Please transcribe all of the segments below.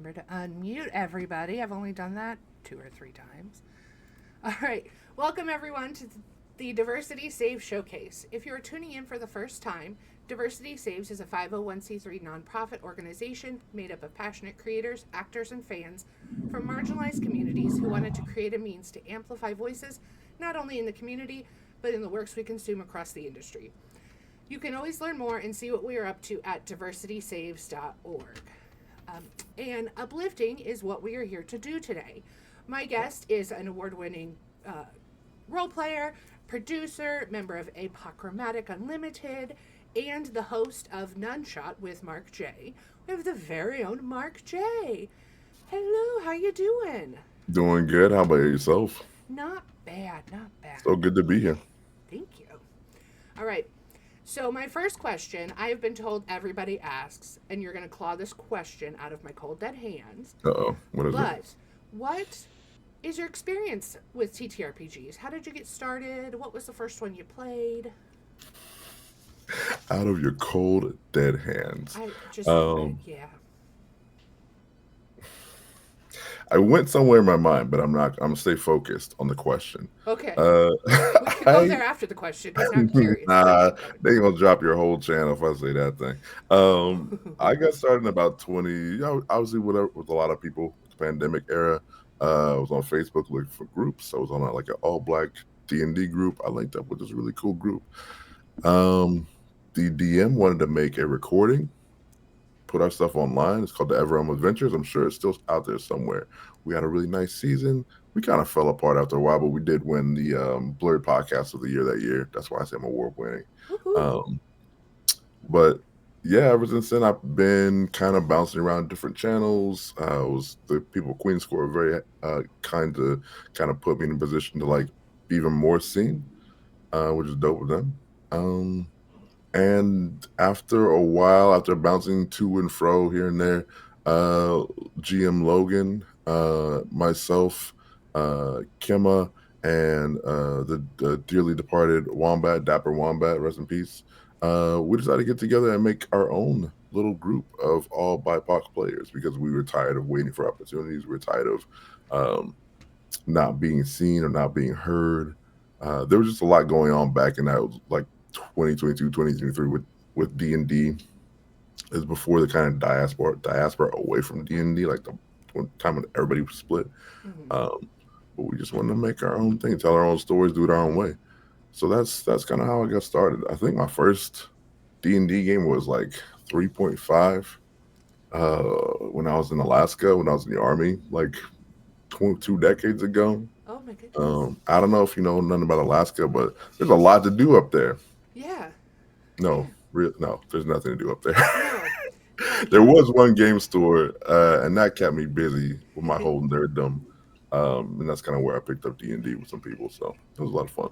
remember to unmute everybody. I've only done that 2 or 3 times. All right. Welcome, everyone, to the Diversity Saves Showcase. If you are tuning in for the first time, Diversity Saves is a 501c3 nonprofit organization made up of passionate creators, actors, and fans from marginalized communities who wanted to create a means to amplify voices not only in the community, but in the works we consume across the industry. You can always learn more and see what we are up to at diversitysaves.org. And uplifting is what we are here to do today. My guest is an award-winning role player, producer, member of Apochromatic Unlimited, and the host of None Shot with Mark J. We have the very own Mark J. Hello, how you doing? Doing good. How about yourself? Not bad, not bad. So good to be here. Thank you. All right. So my first question, I have been told everybody asks, and you're going to claw this question out of my cold dead hands. Uh-oh. What is it? But what is your experience with TTRPGs? How did you get started? What was the first one you played? Out of your cold, dead hands. I just, Um, yeah. I went somewhere in my mind, but I'm not. I'm gonna stay focused on the question. Okay. Uh, We could go I there after the question because now I'm curious. But nah, keep going. they gonna drop your whole channel if I say that thing. I got started in about 20. Obviously, with a lot of people, the pandemic era. I was on Facebook looking for groups. I was on like an all black D&D group. I linked up with this really cool group. Um, the DM wanted to make a recording, put our stuff online. It's called the Everrealm Adventures. I'm sure it's still out there somewhere. We had a really nice season. We kind of fell apart after a while, but we did win the Blurred Podcast of the Year that year. That's why I say I'm award winning. Woohoo. Um, but yeah, ever since then, I've been kind of bouncing around different channels. Was the people Queen Score were very kind to kind of put me in a position to like be even more seen, which is dope with them. Um, and after a while, after bouncing to and fro here and there, uh, GM Logan, myself, Kimma, and the dearly departed Wombat, Dapper Wombat, rest in peace, we decided to get together and make our own little group of all BIPoC players because we were tired of waiting for opportunities. We were tired of um, not being seen or not being heard. There was just a lot going on back in that like 2022, 2023 with D&D. Is before the kind of diaspora away from D&D, like the time when everybody was split. Mhm. Um, but we just wanted to make our own thing, tell our own stories, do it our own way. So that's kind of how I got started. I think my first D&D game was like 3.5 when I was in Alaska, when I was in the army, like 2 decades ago. Oh my goodness. I don't know if you know nothing about Alaska, but there's a lot to do up there. Yeah. No, Yeah. no, there's nothing to do up there. No. No. There was one game store, and that kept me busy with my whole nerddom. And that's kind of where I picked up D&D with some people, so it was a lot of fun.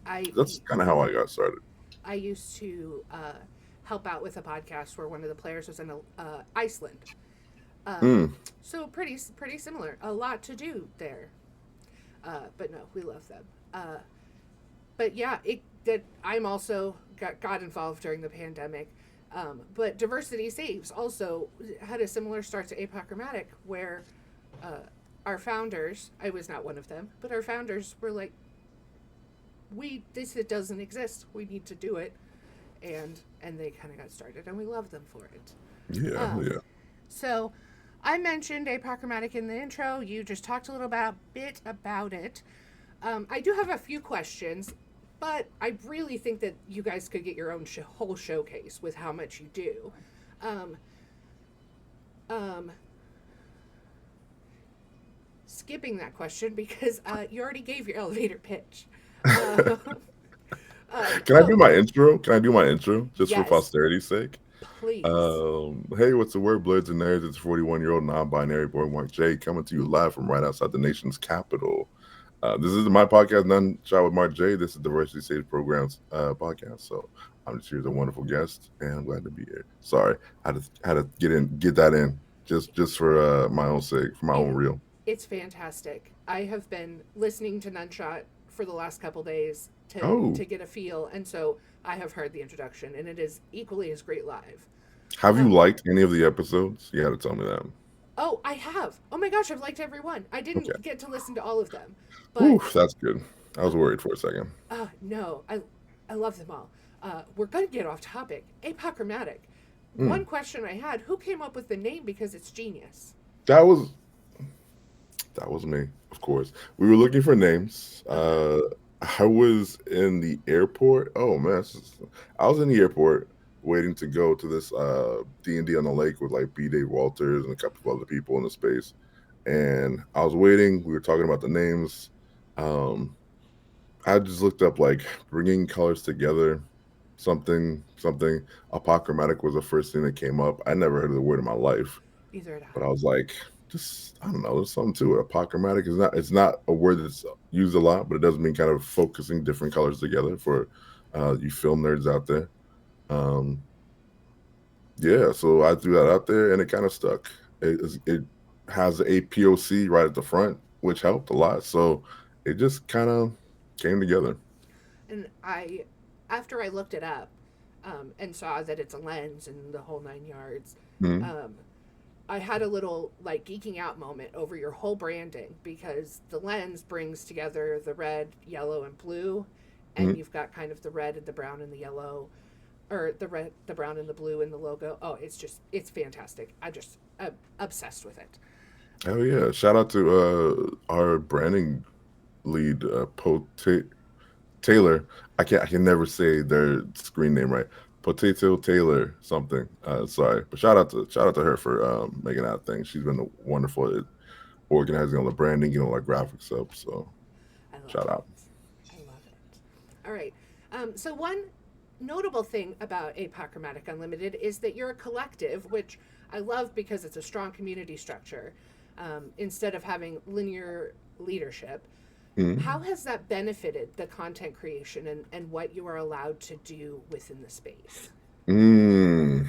I That's kind of how I got started. I used to help out with a podcast where one of the players was in Iceland. Um, Mm, so pretty similar. A lot to do there. But no, we love them. But yeah, it that I'm also got involved during the pandemic. But Diversity Saves also had a similar start to Apochromatic where our founders, I was not one of them, but our founders were like, it doesn't exist. We need to do it. And they kind of got started and we love them for it. yeah, Um, yeah. so I mentioned Apochromatic in the intro. You just talked a little bit about it. I do have a few questions, but I really think that you guys could get your own whole showcase with how much you do. Um, um, Skipping that question because you already gave your elevator pitch. Uh, Can I do oh, my intro? Can I do my intro just for yes, posterity's sake? please. Hey, what's the word, Bloods and Nerds? It's 41-year-old non-binary boy Mark J coming to you live from right outside the nation's capital. This is my podcast, None Shot with Mark J. This is Diversity Stage Programs podcast. So I'm just here as a wonderful guest, and I'm glad to be here. Sorry, I had to get that in just for my own sake, for my It, own real. it's fantastic. I have been listening to Nunshot for the last couple days Oh, to get a feel, and so I have heard the introduction, and it is equally as great live. have you Um, liked any of the episodes? You got to tell me that. Oh, I have. Oh my gosh, I've liked every one. I Okay. didn't get to listen to all of them, Whew, but that's good. I was uh, worried for a second. no, I love them all. We're gonna get off topic. Apochromatic. One Mm. question I had: who came up with the name? Because it's genius. That was that was me, of course. We were looking for names. Uh huh. I was in the airport. Oh man, I was in the airport waiting to go to this D&D on the lake with like B. Dave Walters and a couple of other people in the space. And I was waiting. We were talking about the names. Um, I just looked up like bringing colors together, something. Apochromatic was the first thing that came up. I never heard of the word in my life, Either had but I. I was like, just I don't know, there's something to it. Apochromatic is not it's not a word that's used a lot, but it does mean kind of focusing different colors together for you film nerds out there. Um, yeah, so I threw that out there and it kind of stuck. It has a POC right at the front, which helped a lot. So it just kind of came together. And after I looked it up, and saw that it's a lens and the whole 9 yards, Mhm. um, I had a little like geeking out moment over your whole branding because the lens brings together the red, yellow, and blue, and Mhm. you've got kind of the red and the brown and the yellow, or the red, the brown and the blue in the logo. Oh, it's fantastic. I'm obsessed with it. Hell yeah! Shout out to our branding lead, Taylor. I can never say their screen name right. Potato Taylor something. Sorry, but shout out to her for making that thing. She's been wonderful at organizing all the branding, getting all our graphics up. So I love shout out. it. I love it. All right. So one notable thing about Apochromatic Unlimited is that you're a collective, which I love because it's a strong community structure instead of having linear leadership. How Mhm. has that benefited the content creation and what you are allowed to do within the space? Mm.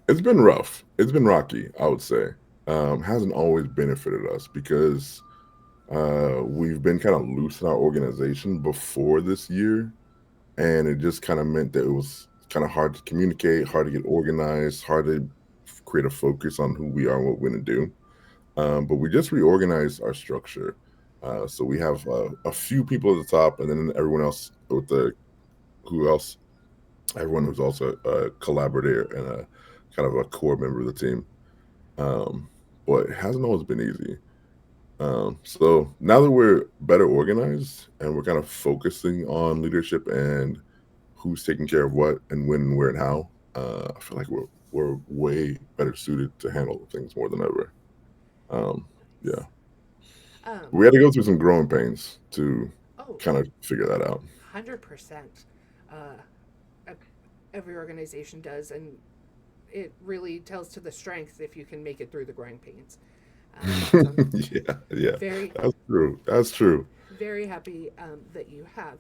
It's been rough. It's been rocky, I would say. Hasn't always benefited us because we've been kind of loose in our organization before this year, and it just kind of meant that it was kind of hard to communicate, hard to get organized, hard to create a focus on who we are and what we're going to do. But we just reorganized our structure. So we have a few people at the top, and then everyone else with the who else, everyone who's also a collaborator and a kind of a core member of the team. Um, but it hasn't always been easy. So now that we're better organized and we're kind of focusing on leadership and who's taking care of what and when and where and how, I feel like we're way better suited to handle things more than ever. Um, yeah, Nice. Um, we had to go through some growing pains to oh, kind of figure that out. 100%. Uh, every organization does, and it really tells to the strength if you can make it through the growing pains. So I'm Yeah, yeah, very, that's true. That's true. very happy that you have.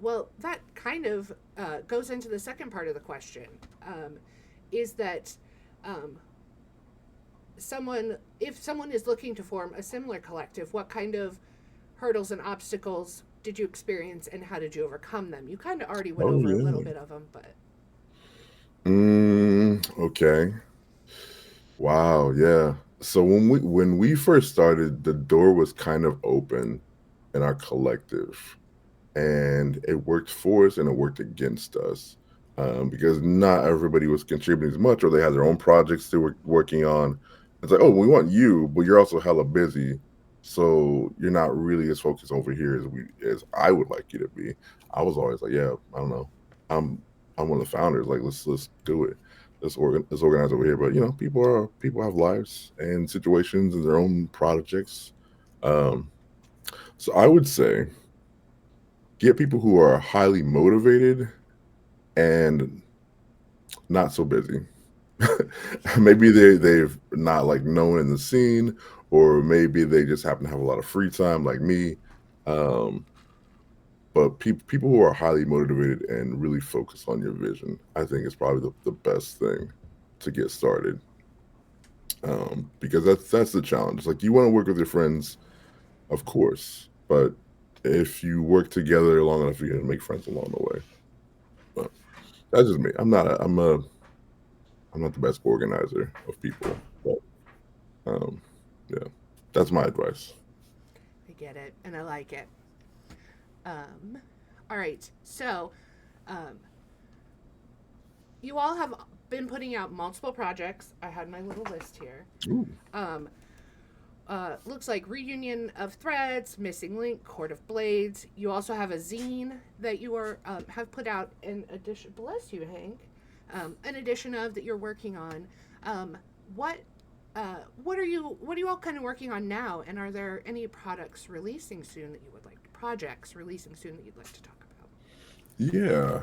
Well, that kind of goes into the second part of the question is that um, if someone is looking to form a similar collective, what kind of hurdles and obstacles did you experience and how did you overcome them? You kind of already went Oh over a little yeah. bit of them, but Okay. Wow, yeah. So when we first started, the door was kind of open in our collective, and it worked for us and it worked against us because not everybody was contributing as much, or they had their own projects they were working on. It's like, oh, we want you, but you're also hella busy, so you're not really as focused over here as I would like you to be. I was always like, yeah, I don't know, I'm I'm one of the founders. Like, let's do it. Let's organize over here. But people have lives and situations and their own projects. Um, so I would say get people who are highly motivated and not so busy. Maybe they've not like known in the scene, or maybe they just happen to have a lot of free time like me. Um, but people who are highly motivated and really focus on your vision, I think is probably the best thing to get started. Because that's the challenge. Like, you want to work with your friends, of course, but if you work together long enough, you're gonna make friends along the way. But that's just me. I'm not a. I'm a. I'm not the best organizer of people, but um, yeah, that's my advice. I get it, and I like it. Um, all right, so um, you all have been putting out multiple projects. I had my little list here. Ooh. Um, looks like Reunion of Threads, Missing Link, Court of Blades. You also have a zine that you are have put out in addition. Bless you, Hank. An edition of that you're working on. Um, what what are you all kind of working on now? And are there any products releasing soon that you would like projects releasing soon that you'd like to talk about? Yeah.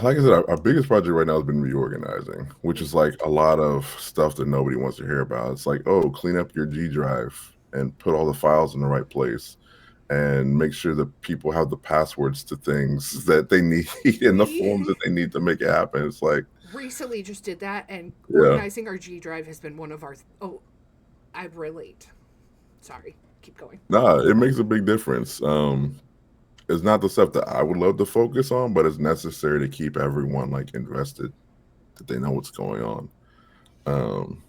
Like I said, our biggest project right now has been reorganizing, which is like a lot of stuff that nobody wants to hear about. It's like, oh, clean up your G drive and put all the files in the right place and make sure that people have the passwords to things that they need in the forms that they need to make it happen. It's like, Recently just did that, and yeah, organizing our G drive has been one of our. Oh, I relate. Sorry, keep going. nah, it makes a big difference. It's not the stuff that I would love to focus on, but it's necessary to keep everyone like invested, that they know what's going on. Um,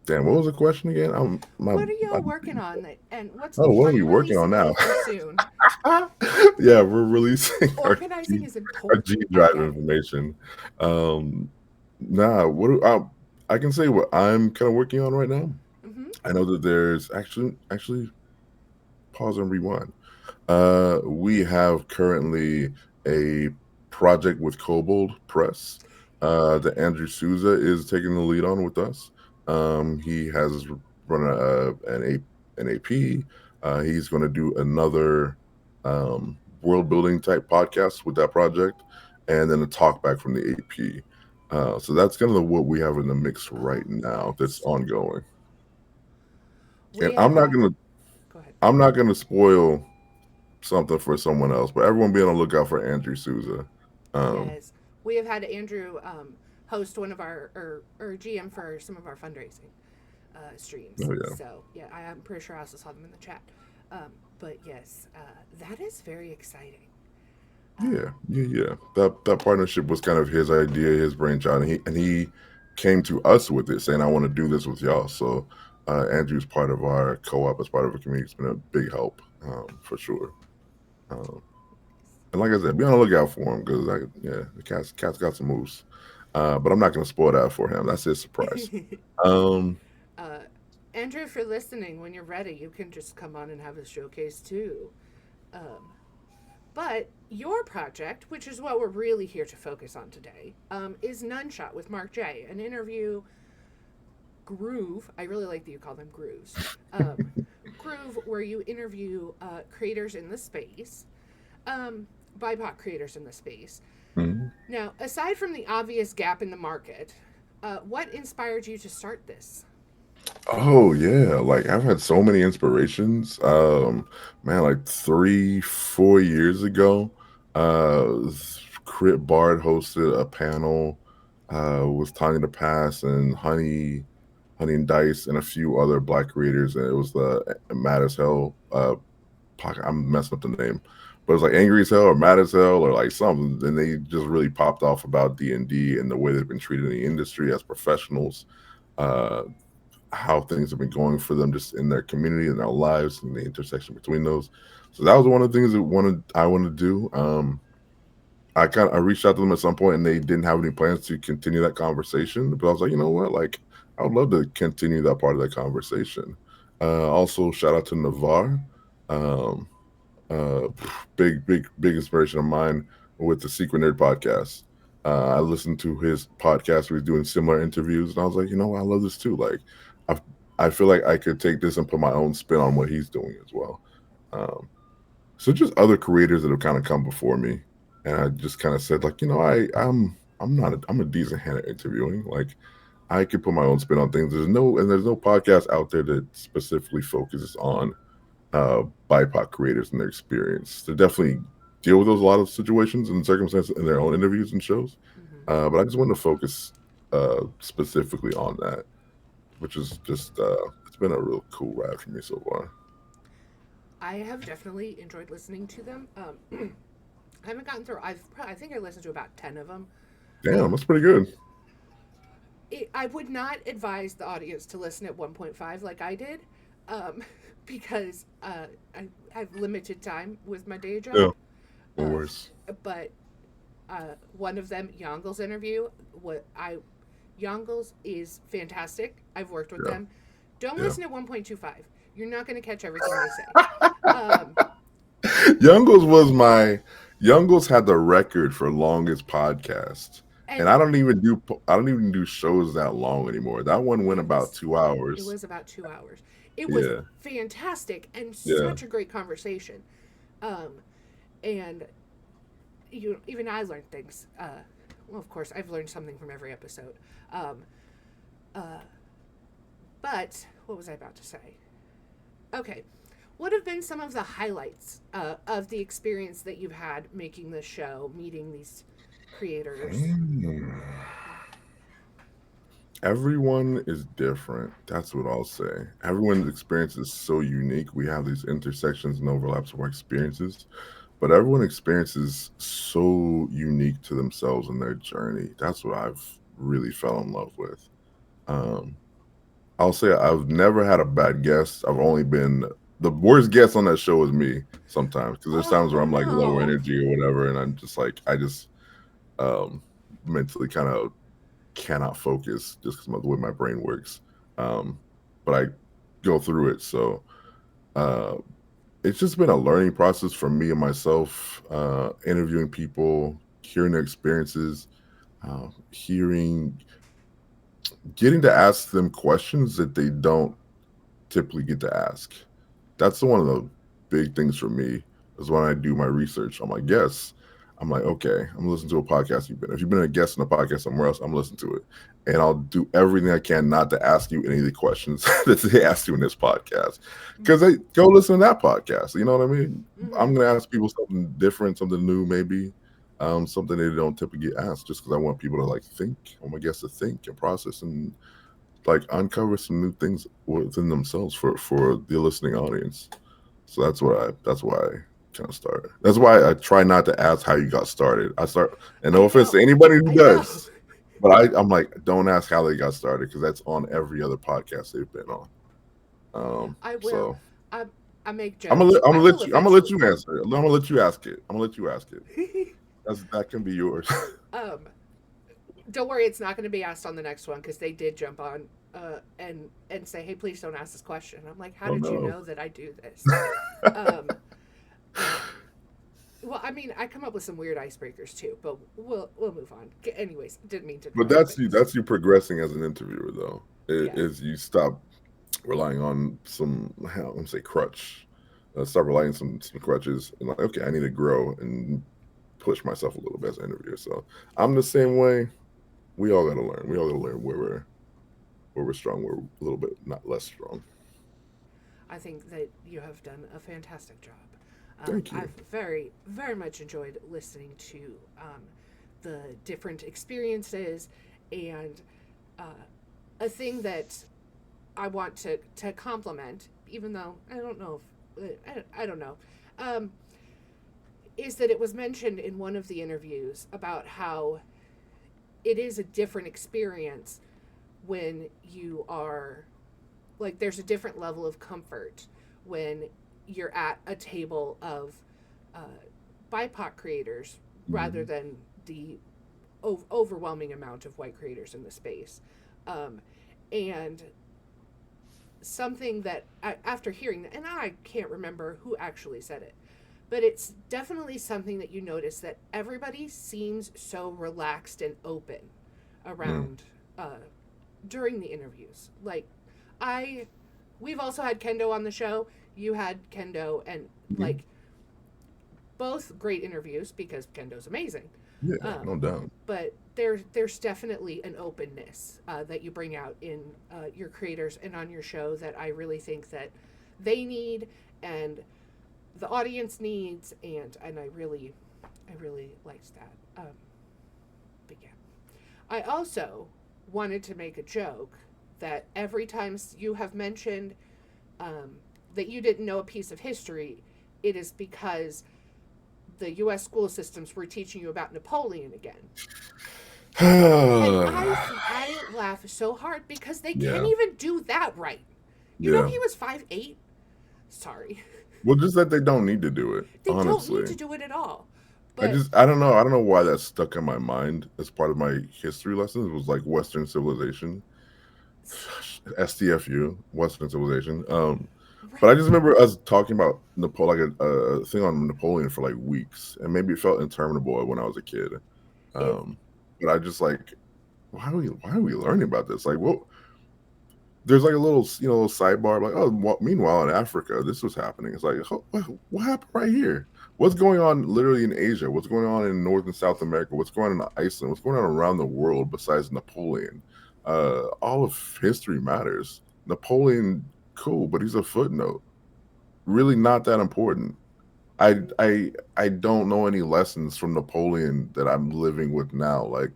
Damn, what was the question again? What are y'all working on? And what's Oh, what are are we you working on releasing now? anything soon? Yeah, we're releasing Organizing is Our important. G I drive get it. information. Um, nah, I can say what I'm kind of working on right now. Mm-hmm. I know that there's actually pause and rewind. We have currently a project with Kobold Press that Andrew Souza is taking the lead on with us. He has run an AP. He's going to do another world building type podcast with that project, and then a talk back from the AP. So that's kind of what we have in the mix right Oh, now. That's nice. ongoing, and We have had. Go ahead. I'm not gonna spoil something for someone else, but everyone be on the lookout for Andrew Souza. Um, Yes, we have had Andrew host one of or GM for some of our fundraising streams. oh yeah, So yeah, I'm pretty sure I also saw them in the chat. But yes, that is very exciting. Um, yeah. That partnership was kind of his idea, his brainchild, and he came to us with it, saying, "I want to do this with y'all." So Andrew's part of our co-op, as part of a community. It's been a big help for sure. Um, and like I said, be on the lookout for him because yeah, the cat's got some moves. But I'm not gonna spoil that for him. That's his surprise. Um, uh, Andrew, if you're listening, when you're ready, you can just come on and have a showcase too. Um, but your project, which is what we're really here to focus on today, is None Shot with Mark J, an interview groove. I really like that you call them grooves. Groove, where you interview creators in the space, BIPoC creators in the space. mhm. Now, aside from the obvious gap in the market, what inspired you to start this? Oh yeah, like I've had so many inspirations. Man, like 3, 4 years ago, Crit Bard hosted a panel with Tanya the Pass and Honey and Dice and a few other Black creators, and it was the Mad as Hell. I'm messing up the name, but it was like Angry as Hell or Mad as Hell or like something. And they just really popped off about D&D and the way they've been treated in the industry as professionals. Uh, how things have been going for them just in their community and their lives and the intersection between those. So that was one of the things that I wanted to do. I reached out to them at some point and they didn't have any plans to continue that conversation. But I was like, you know what? Like I would love to continue that part of that conversation. Also shout out to Navar. Um, uh, big inspiration of mine with the Secret Nerd podcast. I listened to his podcast where he's doing similar interviews, and I was like, you know what, I love this too. Like, I I feel like I could take this and put my own spin on what he's doing as well. Um, so just other creators that have kind of come before me, and I just kind of said like, you know, I'm not I'm a decent hand at interviewing. Like, I could put my own spin on things. There's no podcast out there that specifically focuses on BIPoC creators and their experience. They definitely deal with those a lot of situations and circumstances in their own interviews and shows. Mm-hmm. But I just wanted to focus specifically on that, which is just it's been a real cool ride for me so far. I have definitely enjoyed listening to them. I haven't gotten through. I think I listened to about 10 of them. Damn, Um, that's pretty good. I would not advise the audience to listen at 1.5 like I did, um, because I have limited time with my day Yeah, job. no Um, worries. but one of them, Yongel's interview, Yongel's is fantastic. I've worked with Yeah, them. Don't yeah. listen at 1.25. You're not going to catch everything they say. Um, Youngles was my Youngles had the record for longest podcast, and and I don't even do shows that long anymore. That one went it about was 2 hours. about 2 hours. It was Yeah, fantastic and yeah. such a great conversation. Um, and even I learned things. Well, of course, I've learned something from every episode. Um, uh, but what was I about to say? Okay, what have been some of the highlights of the experience that you've had making this show, meeting these creators? Hmm. Everyone is different. That's what I'll say. Everyone's experience is so unique. We have these intersections and overlaps of our experiences, but everyone experiences so unique to themselves and their journey. That's what I've really fell in love with. Um, I'll say I've never had a bad guest. I've only been the worst guest on that show is me sometimes because there's times Oh where I'm like lower no! energy or whatever, and I'm just like I just um mentally kind of cannot focus just because of the way my brain works. Um, but I go through it. So uh, it's just been a learning process for me and myself, interviewing people, hearing their experiences, hearing, getting to ask them questions that they don't typically get to ask. That's one of the big things for me is when I do my research on my guests. I'm like, okay, I'm listening to a podcast you've been. If you've been a guest on a podcast somewhere else, I'm listening to it, and I'll do everything I can not to ask you any of the questions that they asked you in this podcast, because they go listen to that podcast. You know what I mean? Mm-hmm. I'm gonna ask people something different, something new, maybe something they don't typically get asked, just because I want people to like think. I want my guests to think and process and like uncover some new things within themselves for the listening audience. So that's why I kind of started. That's why I try not to ask how you got started. I start, and I no offense know. to anybody who I know. does, but I'm like, don't ask how they got started because that's on every other podcast they've been on. I will. So I I make jokes. I will I'm gonna let eventually. you answer it. I'm gonna let you ask it. I'm gonna let you ask it. That can be yours. um, don't worry, it's not going to be asked on the next one because they did jump on and say, "Hey, please don't ask this question." I'm like, "How Oh did you no. know that I do this?" Um, uh, well, I mean, I come up with some weird icebreakers too, but we'll move on. Anyways, didn't mean to But derail things. that's you progressing as an interviewer though. It Yeah. is you stop relying on some I don't want to say crutch. Start relying on some crutches and like, okay, I need to grow and push myself a little bit as an interviewer. So I'm the same way. We all gotta learn. We all gotta learn where we're strong, we're a little bit not less strong. I think that you have done a fantastic job. Thank you. I've very much enjoyed listening to the different experiences, and a thing that I want to compliment, even though I don't know if I don't know, um, is that it was mentioned in one of the interviews about how it is a different experience when you are like there's a different level of comfort when you're at a table of uh, BIPoC creators rather Mhm. than the overwhelming amount of white creators in the space. Um, and something that after hearing that, and I can't remember who actually said it, but it's definitely something that you notice that everybody seems so relaxed and open Mm. around during the interviews. Like, I, we've also had Kendo on the show. You had Kendo, and Mhm. like both great interviews because Kendo's amazing. Yeah, Um, no doubt. but there's definitely an openness that you bring out in your creators and on your show that I really think that they need and the audience needs, and I really liked that. But yeah, I also wanted to make a joke that every time you have mentioned that you didn't know a piece of history, it is because the U.S. school systems were teaching you about Napoleon again. And I laugh so hard because they can't Yeah, even do that right. You know yeah. he was 5'8"? Sorry. Well, just that they don't need to do it, They don't need honestly. to do it at all. But I don't know. I don't know why that stuck in my mind as part of my history lessons. Was like Western civilization, STFU, Western civilization. But I right. just remember us talking about Napoleon, like a thing on Napoleon for like weeks, and maybe it felt interminable when I was a kid. It Um, but I just like, why are we learning about this? Like, what? There's like a little, little sidebar, like, oh, meanwhile in Africa, this was happening. It's like, what happened right here? What's going on literally in Asia? What's going on in North and South America? What's going on in Iceland? What's going on around the world besides Napoleon? All of history matters. Napoleon, cool, but he's a footnote. Really not that important. I don't know any lessons from Napoleon that I'm living with now. Like,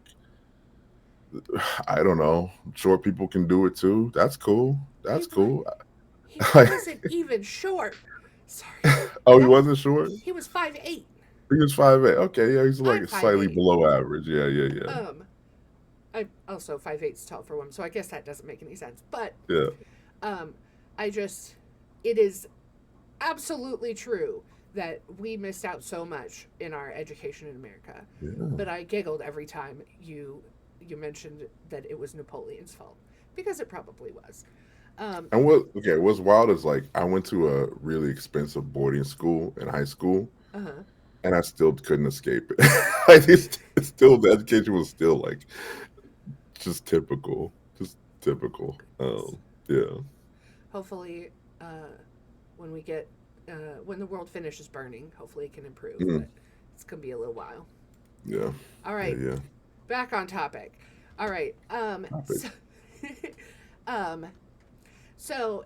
I don't know. I'm sure people can do it too. That's cool. he That's was cool. he wasn't even short. Sorry. Oh, he That wasn't short? he was 5'8". He was 5'8". Okay, yeah, he's I'm like five slightly eight. below average. Yeah, yeah, yeah. I'm also 5'8" tall for a woman, so I guess that doesn't make any sense. But Yeah. um I just it is absolutely true that we missed out so much in our education in America. Yeah. But I giggled every time you mentioned that it was Napoleon's fault because it probably was. Um, And what's wild is like I went to a really expensive boarding school in high school uh-huh. and I still couldn't escape it. Like it's still the education was still like just typical. Just typical. Yeah. Hopefully, uh, when we get when the world finishes burning, hopefully it can improve. Mhm. But it's gonna be a little while. Yeah. All Yeah, right, yeah. back on topic. All right. Topic. Um, so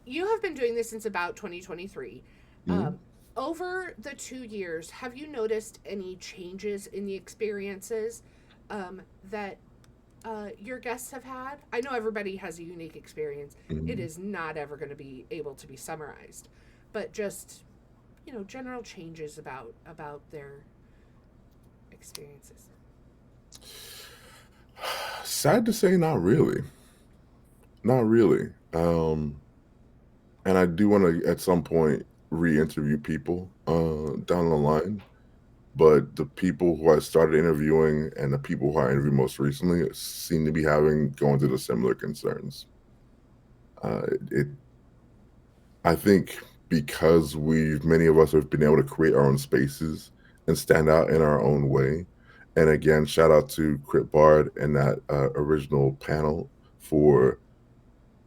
you have been doing this since about 2023. Mhm. Over the 2 years, have you noticed any changes in the experiences that your guests have had? I know everybody has a unique experience. It Mhm. is not ever going to be able to be summarized, but just general changes about their experiences. Sad to say, not really. Not really. And I do want to at some point re-interview people down the line. But the people who I started interviewing and the people who I interviewed most recently seem to be going through the similar concerns. It I think because many of us have been able to create our own spaces and stand out in our own way. And again, shout out to Crit Bard and that original panel for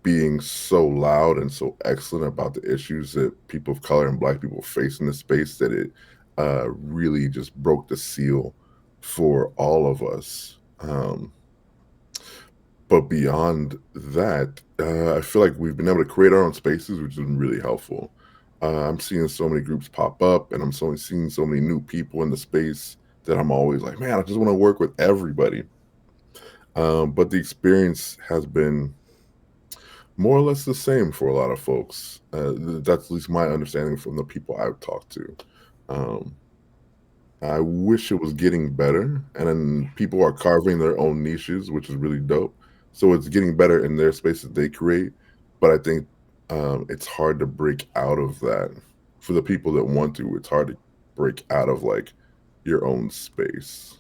being so loud and so excellent about the issues that people of color and Black people face in the space that it really just broke the seal for all of us. But beyond that, I feel like we've been able to create our own spaces, which has been really helpful. I'm seeing so many groups pop up, and I'm seeing so many new people in the space that I'm always like, man, I just want to work with everybody. But the experience has been more or less the same for a lot of folks. That's at least my understanding from the people I've talked to. Um, I wish it was getting better, and then Yeah. people are carving their own niches, which is really dope. So it's getting better in their space that they create, but I think it's hard to break out of that for the people that want to. It's hard to break out of like your own space,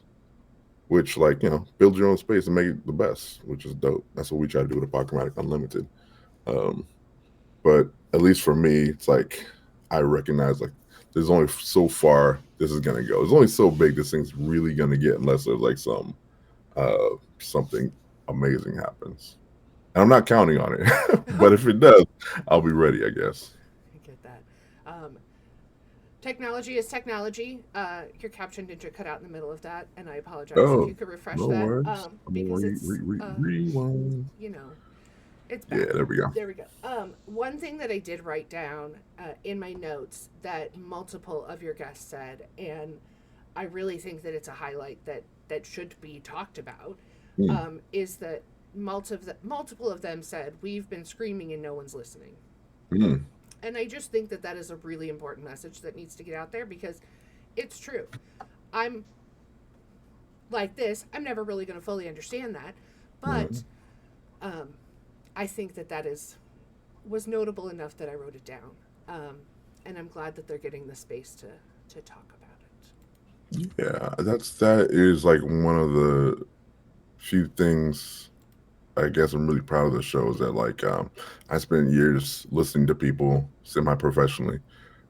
which like build your own space and make it the best, which is dope. That's what we try to do with Apochromatic Unlimited. Um, but at least for me, it's like I recognize like there's only so far this is gonna go. There's only so big this thing's really gonna get unless there's like something amazing happens. And I'm not counting on it. But if it does, I'll be ready, I guess. I get that. Um, Technology is technology. Your caption did cut out in the middle of that, and I apologize. If Oh, you could refresh no that, worries. I'm gonna because it's rewind. you know it's Yeah, back. there we go. There we go. One thing that I did write down in my notes that multiple of your guests said, and I really think that it's a highlight that should be talked about, Mm, is that multiple of them said we've been screaming and no one's listening. mm, And I just think that that is a really important message that needs to get out there because It's true. I'm like this. I'm never really going to fully understand that, but Mhm. um, I think that was notable enough that I wrote it down, and I'm glad that they're getting the space to talk about it. Yeah, that is like one of the few things I guess I'm really proud of the show is that like I spent years listening to people semi-professionally,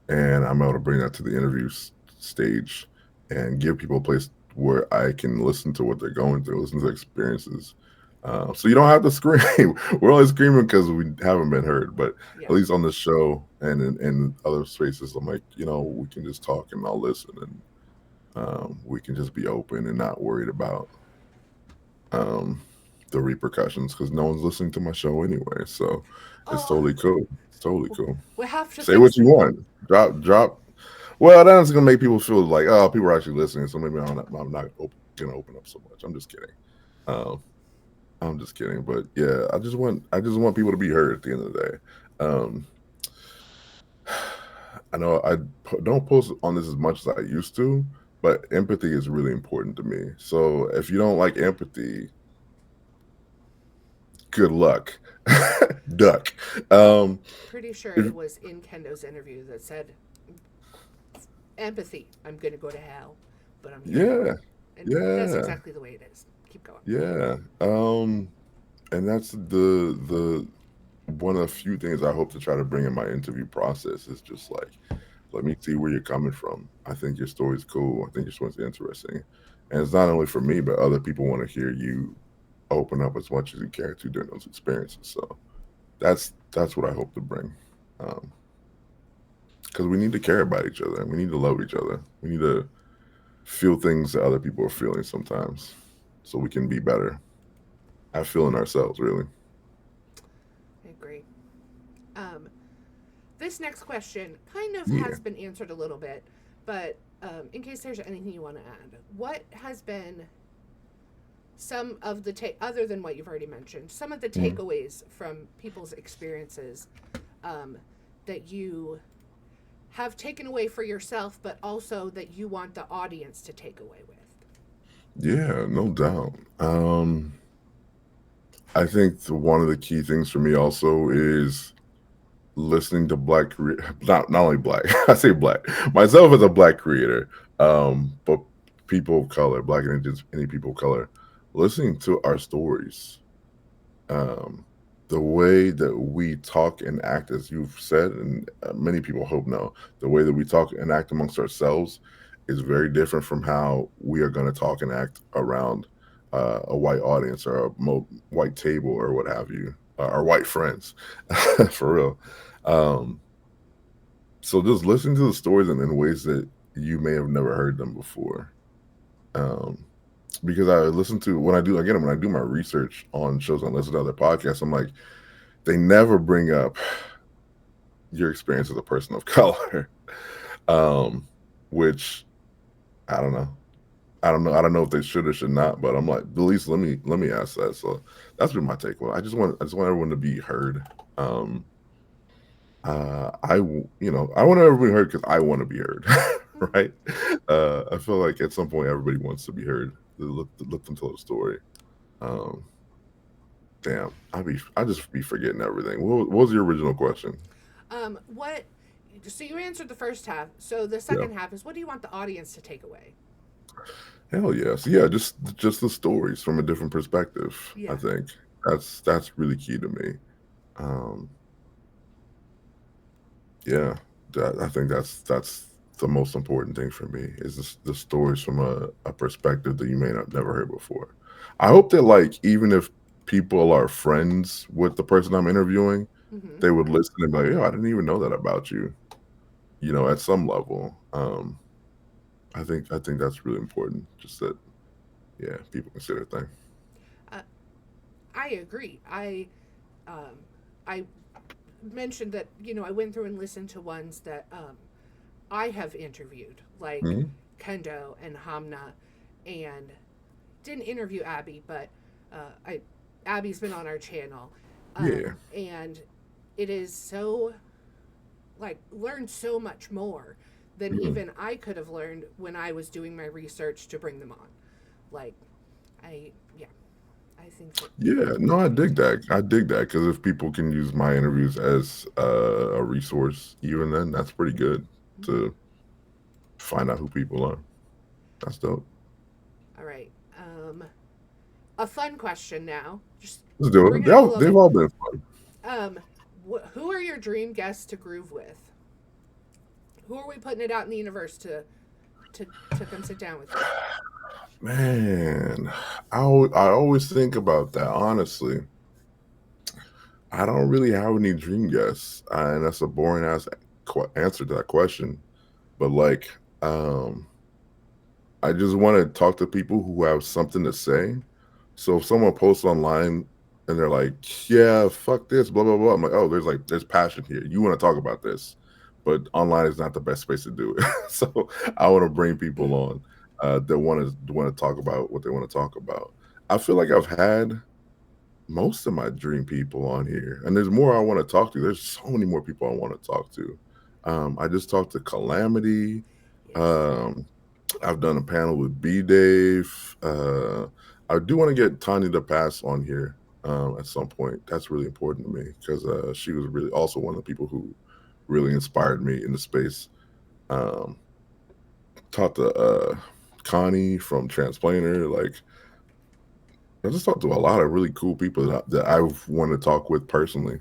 and I'm able to bring that to the stage and give people a place where I can listen to what they're going through, listen to their experiences. So you don't have to scream. We're only screaming because we haven't been heard, but Yeah. at least on the show and in other spaces, I'm like, we can just talk and I'll listen, and we can just be open and not worried about um, the repercussions because no one's listening to my show anyway. So it's Oh, totally cool. It's totally cool. we have to Say what fix you that. want. Drop. Well, that's gonna make people feel like, oh, people are actually listening. So maybe I'm not gonna open up so much. I'm just kidding. Um, I'm just kidding. But yeah, I just want people to be heard at the end of the day. Um, I know don't post on this as much as I used to, but empathy is really important to me. So if you don't like empathy, good luck. Duck. Um, Pretty sure if, it was in Kendo's interview that said empathy. I'm going to go to hell, but I'm here for yeah, it, and that's yeah, exactly the way it is. Keep going. yeah. And that's the one of the few things I hope to try to bring in my interview process is just like, let me see where you're coming from. I think your story's cool. I think your story's interesting. And it's not only for me, but other people want to hear you open up as much as you care to during those experiences. So that's what I hope to bring. Because we need to care about each other. We need to love each other. We need to feel things that other people are feeling sometimes so we can be better at feeling ourselves, really. I agree. Um, this next question kind of Yeah. has been answered a little bit, but in case there's anything you want to add, what has been some of the other than what you've already mentioned, some of the Mhm. takeaways from people's experiences um, that you have taken away for yourself, but also that you want the audience to take away with? Yeah, no doubt. I think one of the key things for me also is listening to not only black, I say black, myself as a black creator, but people of color, black and any people of color, listening to our stories, um, the way that we talk and act, as you've said, and many people hope know, the way that we talk and act amongst ourselves is very different from how we are going to talk and act around a white audience or a white table or what have you, our white friends, for real. Um, so just listening to the stories in ways that you may have never heard them before. Um, because I listen to when I do my research on shows and listen to other podcasts, I'm like, they never bring up your experience as a person of color. um, which I don't know. I don't know if they should or should not, but I'm like, at least let me ask that. So that's been my take. Well, I just want everyone to be heard. Um, I want everybody heard because I want to be heard, Mm-hmm. right? I feel like at some point everybody wants to be heard. Let them tell a story. Um, Damn, I just be forgetting everything. What was your original question? What? So you answered the first half. So the Yeah, second half is, what do you want the audience to take away? hell yes, yeah. Just the stories from a different perspective. I Yeah. think that's really key to me. Um, yeah, I think that's the most important thing for me is the stories from a perspective that you may not never heard before. I hope that like even if people are friends with the person I'm interviewing, Mm-hmm. they would listen and be like, "Yeah, I didn't even know that about you." At some level. I think that's really important. Just that, yeah, people consider a thing. Uh, I agree. Um, I mentioned that I went through and listened to ones that I have interviewed, like Mhm. Kendo and Hamna, and didn't interview Abby, but I Abby's been on our channel, Yeah, and it is so like learned so much more than even I could have learned when I was doing my research to bring them on. Like, I think that. Yeah, no, I dig that. I dig that because if people can use my interviews as a resource, even then, that's pretty good to find out who people are. That's dope. All right. A fun question now. Just Let's do it. bringing up a little They've bit. all been fun. Who are your dream guests to groove with? Who are we putting it out in the universe to come sit down with you? Man, I always think about that. Honestly, I don't really have any dream guests, and that's a boring ass answer to that question. But like, I just want to talk to people who have something to say. So if someone posts online and they're like, "Yeah, fuck this," blah blah blah, I'm like, "Oh, there's passion here. You want to talk about this." But online is not the best space to do it. So I want to bring people on that want to talk about what they want to talk about. I feel like I've had most of my dream people on here, and there's more I want to talk to. There's so many more people I want to talk to. I just talked to Calamity. Yes. Um, I've done a panel with B Dave. I do want to get Tanya to pass on here at some point. That's really important to me because she was really also one of the people who really inspired me in the space. Um, Talked to Connie from Transplanter. Like, I just talked to a lot of really cool people that I want to talk with personally.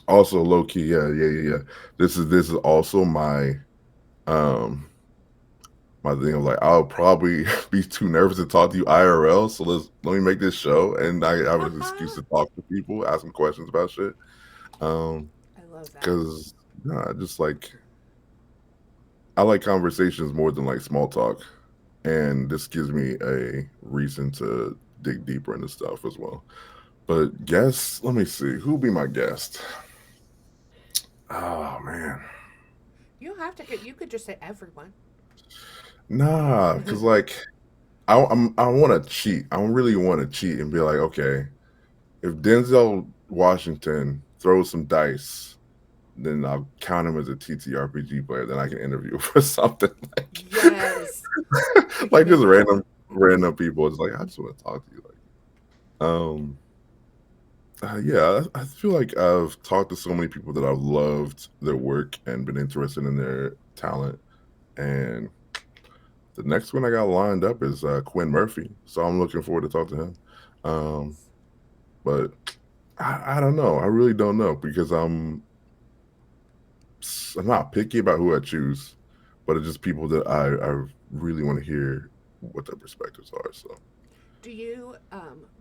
Also, low key, yeah. This is also my um my thing of like I'll probably be too nervous to talk to you IRL. So let me make this show and I have an excuse to talk to people, ask them questions about shit. I love that. Because I just I like conversations more than like small talk, and this gives me a reason to dig deeper into stuff as well. But guess, let me see, who'll be my guest? Oh man, You don't have to. You could just say everyone. nah, because like I want to cheat. I really want to cheat and be like, okay, if Denzel Washington throws some dice, then I'll count him as a TTRPG player. Then I can interview for something like Yes. like just random people. It's like I just want to talk to you. Yeah, I feel like I've talked to so many people that I've loved their work and been interested in their talent. And the next one I got lined up is Quinn Murphy, so I'm looking forward to talk to him. But I don't know. I really don't know because I'm not picky about who I choose, but it's just people that I really want to hear what their perspectives are. So, do you,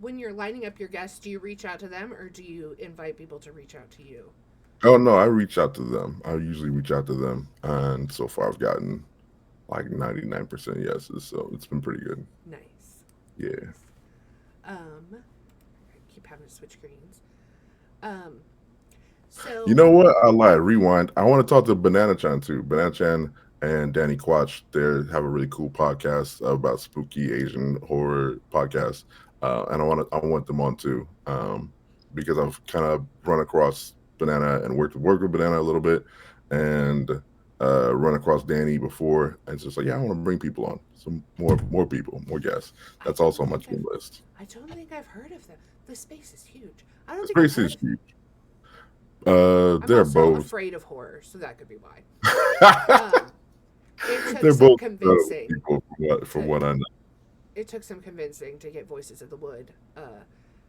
when you're lining up your guests, do you reach out to them or do you invite people to reach out to you? oh no, I reach out to them. I usually reach out to them, and so far I've gotten like 99% yeses, so it's been pretty good. Nice. Yeah. I keep having to switch screens. So You know what? I lied. Rewind. I want to talk to Banana Chan too. Banana Chan and Danny Quach. They have a really cool podcast about spooky Asian horror podcast, and I want them on too, because I've kind of run across Banana and worked with Banana a little bit, and run across Danny before, and it's just like, yeah, I want to bring people on, some more people, more guests. That's also on my dream list. I don't think I've heard of them. The space is huge. I don't The think I've space heard is of them. huge. I'm They're also both. afraid of horror, so that could be why. It took They're some both convincing. people from what I know. It took some convincing to get Voices of the Wood. Oh,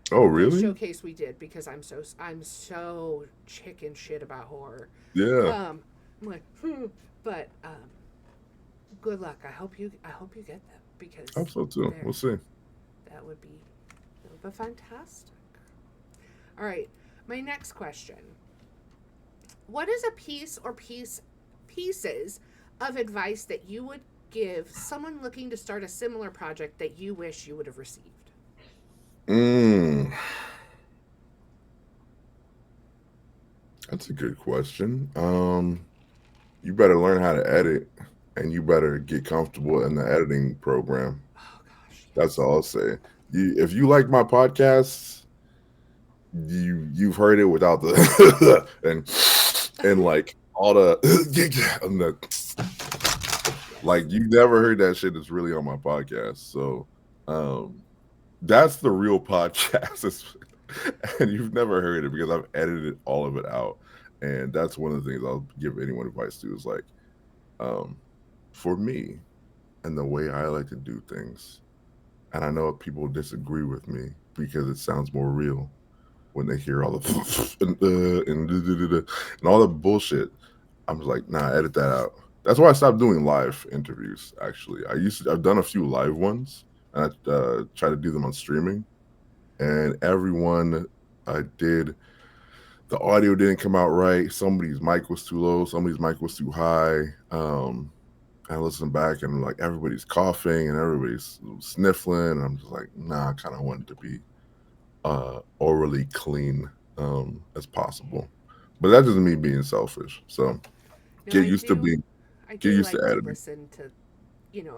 The really? showcase we did because I'm so chicken shit about horror. Yeah. I'm like, but good luck. I hope you get them because I hope so too. We'll see. That would be fantastic. All right, my next question. What is a piece or pieces of advice that you would give someone looking to start a similar project that you wish you would have received? That's a good question. You better learn how to edit, and you better get comfortable in the editing program. Oh gosh, yes. That's all I'll say. If you like my podcasts, you've heard it without the and like all the Like you never heard that shit that's really on my podcast. So um that's the real podcast. And you've never heard it because I've edited all of it out. And that's one of the things I'll give anyone advice to is like, um, for me and the way I like to do things, and I know people disagree with me because it sounds more real when they hear all the and all the bullshit. I'm just like, nah, edit that out. That's why I stopped doing live interviews. Actually, I've done a few live ones, and I try to do them on streaming. And everyone I did, the audio didn't come out right. Somebody's mic was too low. Somebody's mic was too high. I listened back and like everybody's coughing and everybody's sniffling. And I'm just like, nah, I kind of want it to be orally clean as possible. But that doesn't mean being selfish. So No, get used to being I get do used to like to editing. listen to,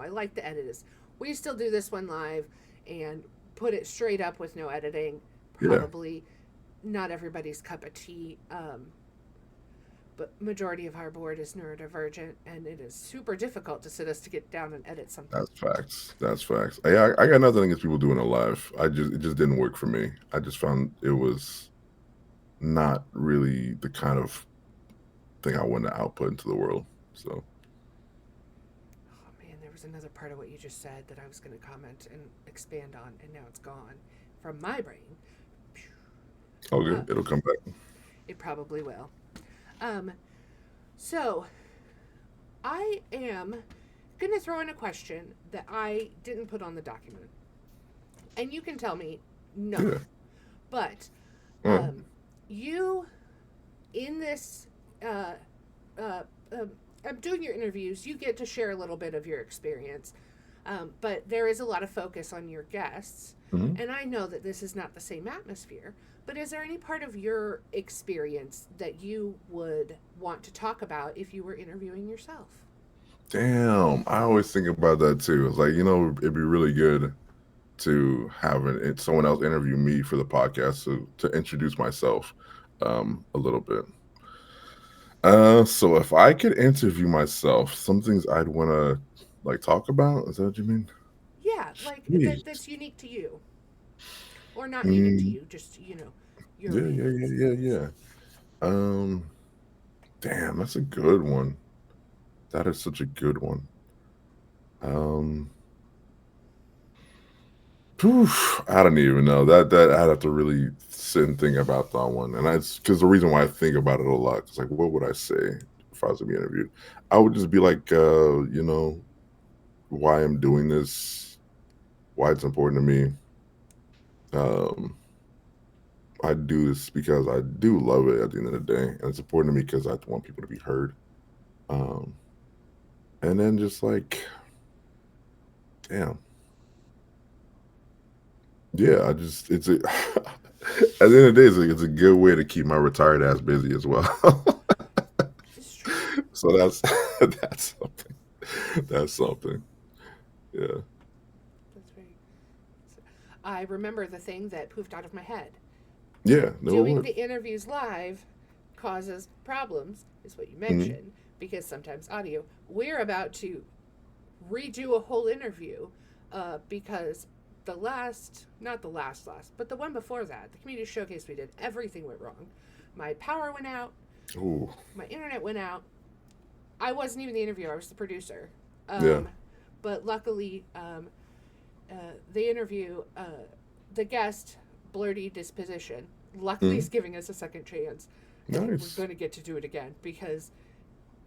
I like the edits. We still do this one live and put it straight up with no editing. Yeah, Probably not everybody's cup of tea, but majority of our board is neurodivergent, and it is super difficult to sit us to get down and edit something. that's facts. That's facts. I got nothing against people doing it live. It just didn't work for me. I just found it was not really the kind of thing I wanted to output into the world. So Oh man, there was another part of what you just said that I was going to comment and expand on, and now it's gone from my brain. okay, Uh, it'll come back. it probably will. Um, so I am going to throw in a question that I didn't put on the document, and you can tell me no, Yeah. but Mm. you in this uh, uh, doing your interviews, you get to share a little bit of your experience, but there is a lot of focus on your guests. Hmm. And I know that this is not the same atmosphere, but is there any part of your experience that you would want to talk about if you were interviewing yourself? Damn, I always think about that too. It's like, it'd be really good to have someone else interview me for the podcast to introduce myself a little bit. So if I could interview myself, some things I'd want to like talk about. Is that what you mean? Yeah, like Jeez. that's unique to you, or not unique to Mm, you, just your yeah, main yeah, yeah, yeah, experience. yeah. Um, damn, that's a good one. That is such a good one. Um, I don't even know that I'd have to really sit and think about that one. And that's because the reason why I think about it a lot is like, what would I say if I was to be interviewed? I would just be like, why I'm doing this, why it's important to me. Um, I do this because I do love it at the end of the day, and it's important to me because I want people to be heard. Um, and then just like, damn, yeah, I just it's a at the end of the day, it's a good way to keep my retired ass busy as well. It's true. So that's that's something. That's something. Yeah. That's very. I remember the thing that poofed out of my head. Yeah. No Doing word. the interviews live causes problems, is what you Mm-hmm. mentioned, because sometimes audio. We're about to redo a whole interview because not the last, but the one before that, the community showcase we did, everything went wrong. My power went out, Ooh. my internet went out. I wasn't even the interviewer, I was the producer. Yeah. But luckily, the interview, the guest, blurty disposition, luckily Mm-hmm. is giving us a second chance. And we're Nice. going to get to do it again because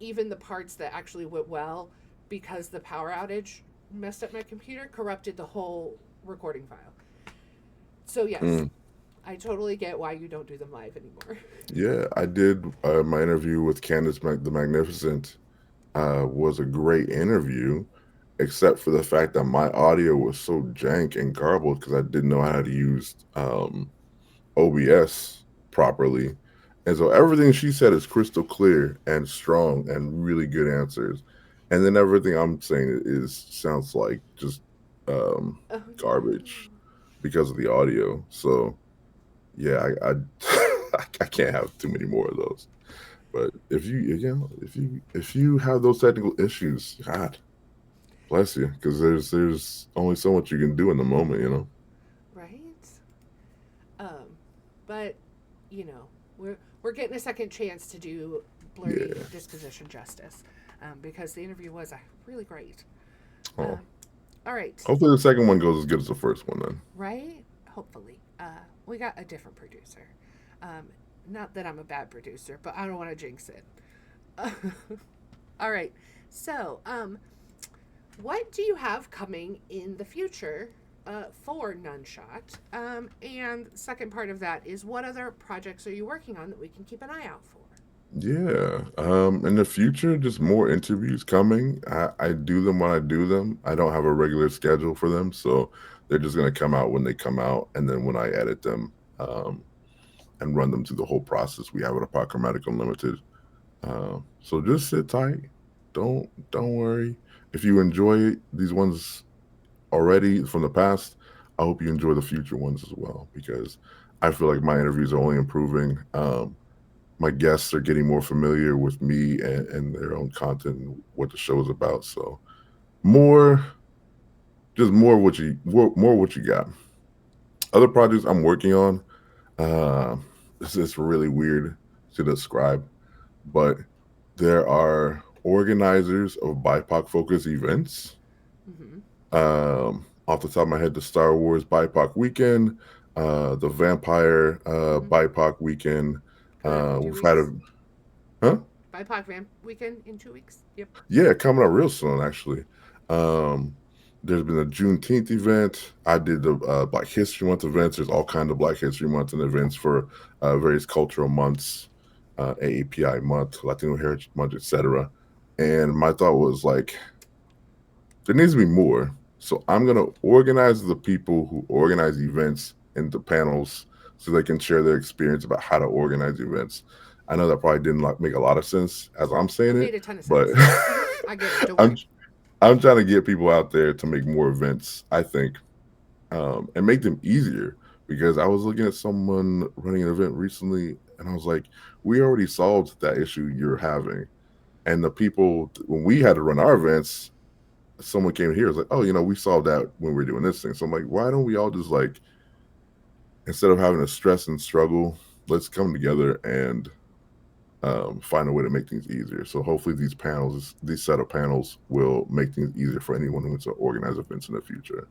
even the parts that actually went well, because the power outage messed up my computer, corrupted the whole recording file. So, yes, Mm. I totally get why you don't do them live anymore. Yeah, I did my interview with Candace the Magnificent. Was a great interview, except for the fact that my audio was so jank and garbled because I didn't know how to use OBS properly. And so everything she said is crystal clear and strong and really good answers. And then everything I'm saying is sounds like just Oh, garbage no. because of the audio. So yeah, I I can't have too many more of those. But if you have those technical issues, God, Bless you, because there's only so much you can do in the moment, you know. Right? Um, but you know, we're getting a second chance to do blurry Yeah. disposition justice, because the interview was really great. Oh, All right, hopefully the second one goes as good as the first one then. right? Hopefully, we got a different producer. Um, Not that I'm a bad producer, but I don't want to jinx it. All right, so what do you have coming in the future for Nunshot? And second part of that is, what other projects are you working on that we can keep an eye out for? Yeah. In the future, just more interviews coming. I do them when I do them. I don't have a regular schedule for them, so they're just gonna come out when they come out, and then when I edit them, and run them through the whole process, we have it Apochromatic Unlimited. So just sit tight. Don't worry. If you enjoy these ones already from the past, I hope you enjoy the future ones as well, because I feel like my interviews are only improving. My guests are getting more familiar with me and their own content and what the show is about. So more, just more what you got. Other projects I'm working on. Uh, this is really weird to describe, but there are organizers of BIPoC focus events. Mm-hmm. Off the top of my head, the Star Wars BIPoC weekend, the Vampire Mm-hmm. BIPoC weekend. Coming up in two We've had weeks. a huh? BIPOC Vamp Weekend in 2 weeks. Yep. Yeah, coming up real soon, actually. Um, there's been a Juneteenth event. I did the Black History Month events. There's all kinds of Black History Month and events for various cultural months, AAPI month, Latino Heritage Month, etc. And my thought was like, there needs to be more. So I'm gonna organize the people who organize events into panels so they can share their experience about how to organize events. I know that probably didn't like make a lot of sense as I'm saying It it, made a ton of but sense. Yeah. I get it. Don't I'm worry. I'm trying to get people out there to make more events, I think, and make them easier. Because I was looking at someone running an event recently, and I was like, we already solved that issue you're having. And the people, when we had to run our events, someone came here, was like, oh, we solved that when we were doing this thing. So I'm like, why don't we all just like, instead of having to stress and struggle, let's come together and find a way to make things easier. So hopefully these set of panels will make things easier for anyone who wants to organize events in the future.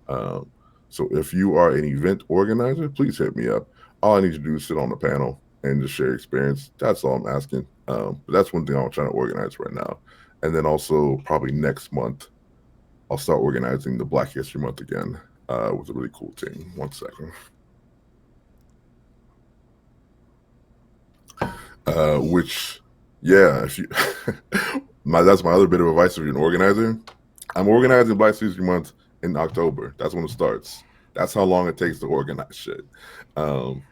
Um, so if you are an event organizer, please hit me up. All I need you to do is sit on the panel and just share experience. That's all I'm asking. But that's one thing I'm trying to organize right now. And then also probably next month, I'll start organizing the Black History Month again with a really cool team. One second. Which, yeah, if you, that's my other bit of advice if you're an organizer. I'm organizing Black History Month in October. That's when it starts. That's how long it takes to organize shit. Um,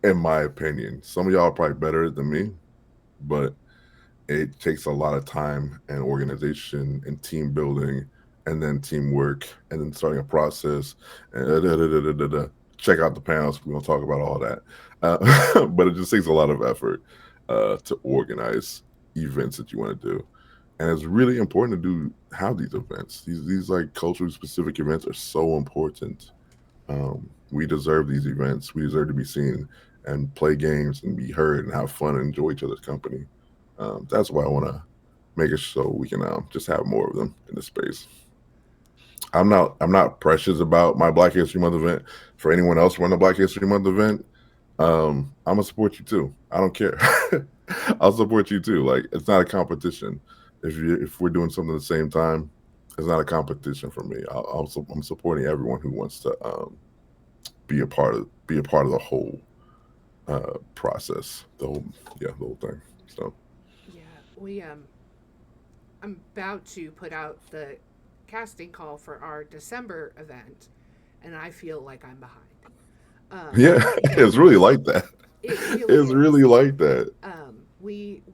in my opinion, some of y'all are probably better than me, but it takes a lot of time and organization and team building and then teamwork and then starting a process and check out the panels. We're gonna talk about all that, but it just takes a lot of effort to organize events that you want to do, and it's really important to have these events. These like culturally specific events are so important. We deserve these events. We deserve to be seen and play games and be heard and have fun and enjoy each other's company. That's why I want to make it so we can just have more of them in the space. I'm not precious about my Black History Month event. For anyone else running a Black History Month event, I'm gonna support you too. I don't care. I'll support you too. Like it's not a competition. If we're doing something at the same time, it's not a competition for me. I'm supporting everyone who wants to be a part of the whole process. The whole thing. So Yeah, I'm about to put out the casting call for our December event, and I feel like I'm behind. yeah, it's really like that. It really It's is. really like that.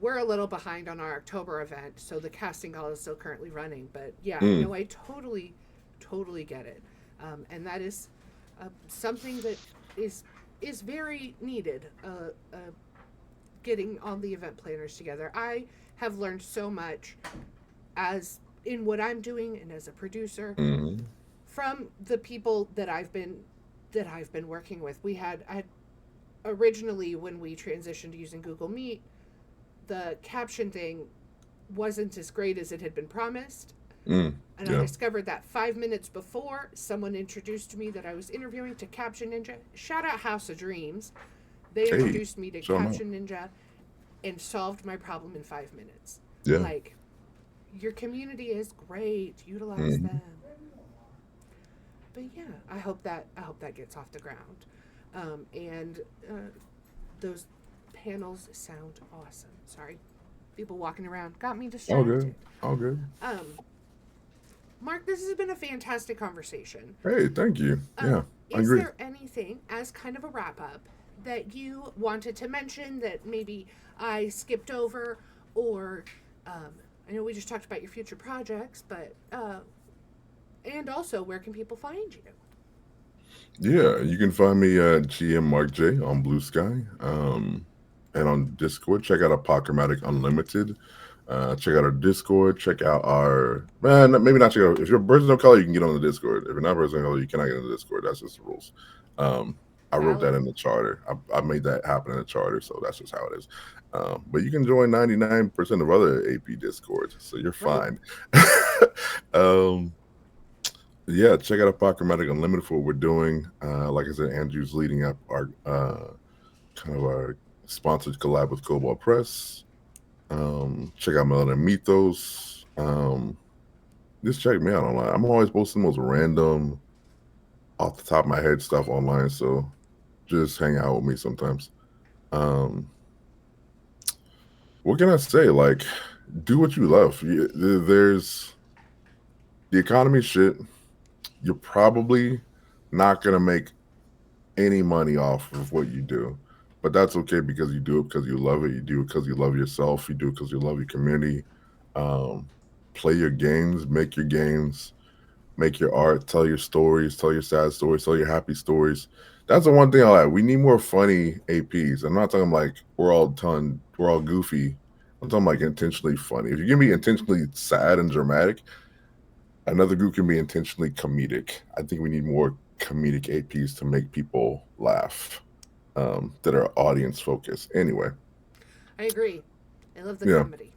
We're a little behind on our October event, so the casting call is still currently running. But yeah, Mm. no, I totally get it, and that is something that is is very needed. Getting all the event planners together, I have learned so much as in what I'm doing and as a producer Mm-hmm. from the people that I've been working with. I had originally, when we transitioned to using Google Meet, the caption thing wasn't as great as it had been promised. Mm. And I Yeah. discovered that 5 minutes before someone introduced me that I was interviewing to Caption Ninja. Shout out House of Dreams. They Hey, introduced me to show 'em out. Caption Ninja and solved my problem in 5 minutes. Yeah. Like, your community is great. Utilize Mm-hmm. them. But yeah, I hope that gets off the ground. And those panels sound awesome. Sorry, people walking around got me All distracted. good. All good. Um, Mark, this has been a fantastic conversation. Hey, thank you. Yeah, I Is agree. there anything, as kind of a wrap up, that you wanted to mention that maybe I skipped over, or I know we just talked about your future projects, but and also where can people find you? Yeah, you can find me at GM Mark J on Blue Sky. And on Discord, check out Apochromatic Unlimited. Check out our Discord. Check out our maybe not check out. If you're a person of color, you can get on the Discord. If you're not a person of color, you cannot get on the Discord. That's just the rules. I wrote that Valid. in the charter. I made that happen in the charter, so that's just how it is. But you can join 99% of other AP Discords, so you're Right. fine. um, yeah, check out Apochromatic Unlimited for what we're doing. Like I said, Andrew's leading up our kind of our sponsored collab with Cobalt Press. Check out Melon and Mythos. Just check me out online. I'm always posting the most random, off the top of my head stuff online. So just hang out with me sometimes. Um, what can I say? Like, do what you love. There's the economy shit. You're probably not gonna make any money off of what you do, but that's okay because you do it because you love it. You do it because you love yourself. You do it because you love your community. Um, Play your games, make your art, tell your stories, tell your sad stories, tell your happy stories. That's the one thing I like. We need more funny APs. I'm not talking like we're all goofy. I'm talking like intentionally funny. If you can be intentionally sad and dramatic, another group can be intentionally comedic. I think we need more comedic APs to make people laugh, that are audience focused. Anyway, I agree. I love the yeah, comedy.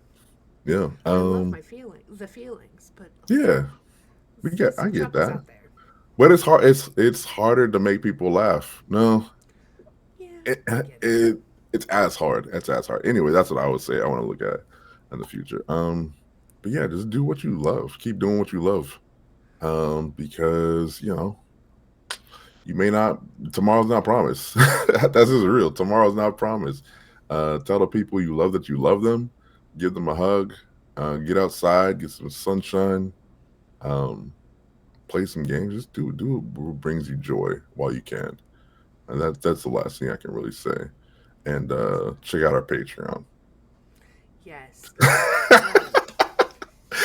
yeah, I love the feelings, but yeah. I some get chuckles that, out there. but it's hard. It's harder to make people laugh. No, Yeah, it, I get it. it it's as hard. It's as hard. Anyway, that's what I would say. I want to look at in the future. But yeah, just do what you love. Keep doing what you love. Because you may not. Tomorrow's not promised. That's just real. Tomorrow's not promised. Tell the people you love that you love them. Give them a hug. Get outside. Get some sunshine. Um, Play some games. Just do what brings you joy while you can. And that's the last thing I can really say. And check out our Patreon. Yes.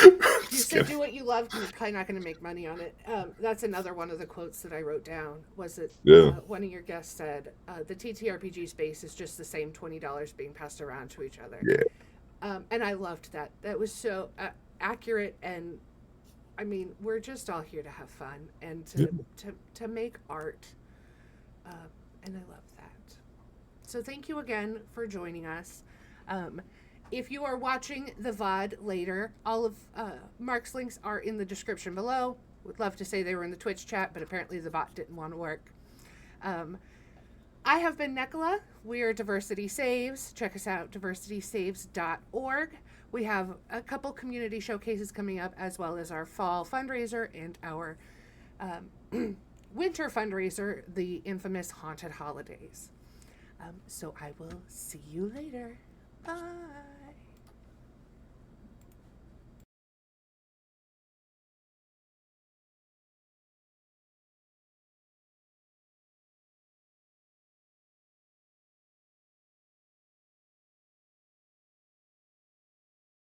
You Just said kidding. do what you love because you're probably not going to make money on it. That's another one of the quotes that I wrote down. Was that Yeah. one of your guests said the TTRPG space is just the same $20 being passed around to each other, Yeah. and I loved that. That was so accurate, and I mean, we're just all here to have fun and Yeah. to make art, and I love that. So thank you again for joining us. Um, if you are watching the VOD later, all of Mark's links are in the description below. Would love to say they were in the Twitch chat, but apparently the bot didn't want to work. I have been Nekola. We are Diversity Saves. Check us out, diversitysaves.org. We have a couple community showcases coming up, as well as our fall fundraiser and our winter fundraiser, the infamous Haunted Holidays. So I will see you later. Bye.